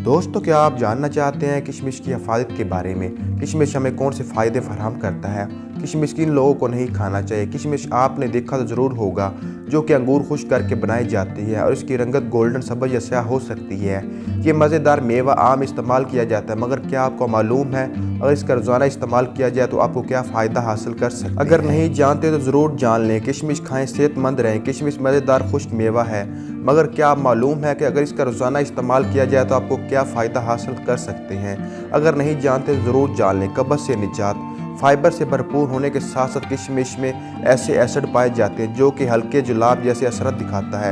दोस्तों, क्या आप जानना चाहते हैं किशमिश की हिफाजत के बारे में? किशमिश हमें कौन से फ़ायदे फराहम करता है? किशमिश किन लोगों को नहीं खाना चाहिए? किशमिश आपने देखा तो ज़रूर होगा, जो कि अंगूर खुश्क करके बनाई जाती है और इसकी रंगत गोल्डन सब्ज़ या स्याह हो सकती है। ये मज़ेदार मेवा आम इस्तेमाल किया जाता है, मगर क्या आपको मालूम है अगर इसका रोज़ाना इस्तेमाल किया जाए तो आपको क्या फ़ायदा हासिल कर सकते हैं? अगर नहीं जानते तो ज़रूर जान लें। किशमिश खाएं, सेहतमंद रहें। किशमिश मज़ेदार खुश्क मेवा है, मगर क्या आप मालूम है कि अगर इसका रोज़ाना इस्तेमाल किया जाए तो आपको क्या फ़ायदा हासिल कर सकते हैं? अगर नहीं जानते तो ज़रूर जान लें। कब्ज़ से निजात। फाइबर से भरपूर होने के साथ साथ किशमिश में ऐसे एसिड पाए जाते हैं जो कि हल्के जुलाब जैसे असरत दिखाता है।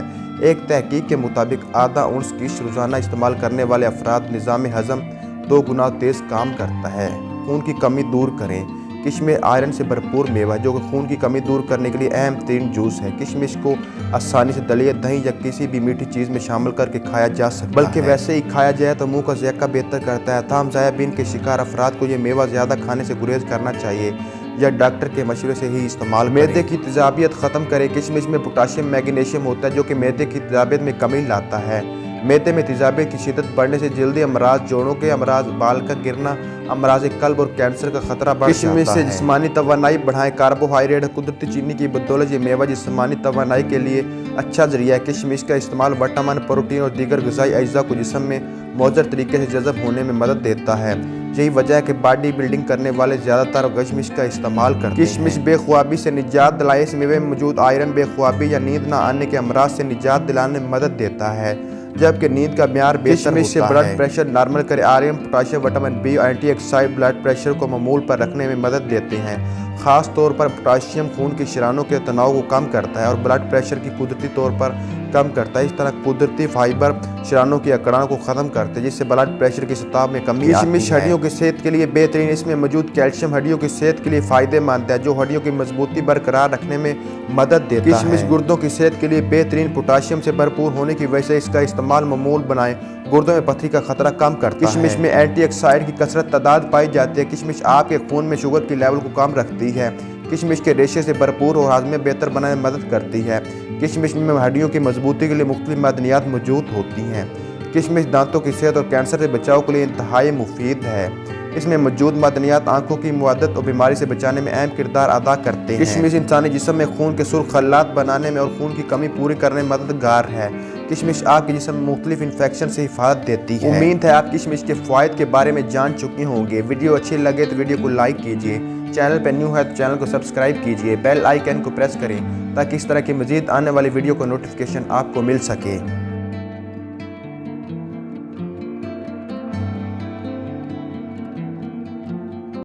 एक तहकीक के मुताबिक आधा औंस किश रोज़ाना इस्तेमाल करने वाले अफराद निज़ाम हज़म 2 गुना तेज़ काम करता है। खून की कमी दूर करें। किशमिश आयरन से भरपूर मेवा है जो कि खून की कमी दूर करने के लिए अहम तरीन जूस है। किशमिश को आसानी से दलिया, दही या किसी भी मीठी चीज़ में शामिल करके खाया जा सकता है, बल्कि वैसे ही खाया जाए तो मुंह का ज़ायका बेहतर करता है। ताहम ज़ायबीन के शिकार अफराद को ये मेवा ज़्यादा खाने से गुरेज करना चाहिए या डॉक्टर के मशवरे से ही इस्तेमाल। मैदे की तेज़ाबियत ख़त्म करें। किशमिश में पोटाशियम मैग्नीशियम होता है जो कि मैदे की तेज़ाबियत में कमी लाता है। मैदे में तेज़ाबियत की शिद्दत बढ़ने से जल्दी अमराज, जोड़ों के अमराज, बाल का गिरना, अमराज कल्ब और कैंसर का खतरा बढ़ जाता है। किशमिश से जिस्मानी तवानाई बढ़ाएं। कार्बोहाइड्रेट कुदरती चीनी की बदौलत ये मेवा जिस्मानी तवानाई के लिए अच्छा जरिया है। किशमिश का इस्तेमाल विटामिन, प्रोटीन और दीगर ग़िज़ाई अज्जा को जिस्म में मौजूद तरीके से जज़ब होने में मदद देता है। यही वजह है कि बॉडी बिल्डिंग करने वाले ज़्यादातर किशमिश का इस्तेमाल करते हैं। किशमिश बेख्वाबी से निजात दिलाए। इस मेवे में मौजूद आयरन बेख्वाबी या नींद न आने के अमराज से निजात दिलाने में मदद देता है, जबकि नींद का म्यार बेहतर होता है। से ब्लड प्रेशर नॉर्मल करे। आयरन, पोटाशियम, विटामिन बी और एंटीऑक्सीडेंट ब्लड प्रेशर को मामूल पर रखने में मदद देते हैं। ख़ास तौर पर पोटाशियम खून की शरानों के तनाव को कम करता है और ब्लड प्रेशर की कुदरती तौर पर कम करता है। इस तरह कुदरती फाइबर शरानों की अकड़ान को ख़त्म करते हैं, जिससे ब्लड प्रेशर की सतह में कमी आती है। किशमिश हड्डियों की सेहत के लिए बेहतरीन। इसमें मौजूद कैल्शियम हड्डियों की सेहत के लिए फ़ायदेमंद है, जो हड्डियों की मजबूती बरकरार रखने में मदद देता है। किशमिश गुर्दों की सेहत के लिए बेहतरीन। पोटाशियम से भरपूर होने की वजह से इसका इस्तेमाल मामूल बनाएं। गुर्दों में पथरी का खतरा कम करता है। किशमिश में एंटीऑक्सीडेंट की कसरत तादाद पाई जाती है। किशमिश आपके खून में शुगर की लेवल को कम रखती है। किशमिश के रेशे से भरपूर और हाजमे बेहतर बनाने में मदद करती है। किशमिश में हड्डियों की मजबूती के लिए मुख्तलिफ मादनियात मौजूद होती हैं। किशमिश दांतों की सेहत और कैंसर से बचाव के लिए इंतहाई मुफीद है। इसमें मौजूद मादनियात आंखों की मुआदत और बीमारी से बचाने में अहम किरदार अदा करते हैं। किशमिश इंसानी जिस्म में खून के सुर्ख खल्लात बनाने में और खून की कमी पूरी करने में मददगार है। किशमिश आपके जिस्म में मुख्तलिफ इन्फेक्शन से हिफाजत देती है। उम्मीद है आप किशमिश के फ़ायदे के बारे में जान चुके होंगे। वीडियो अच्छी लगे तो वीडियो को लाइक कीजिए। चैनल पर न्यू है तो चैनल को सब्सक्राइब कीजिए। बेल आइकन को प्रेस करें ताकि इस तरह की मज़ीद आने वाली वीडियो को नोटिफिकेशन आपको मिल सके।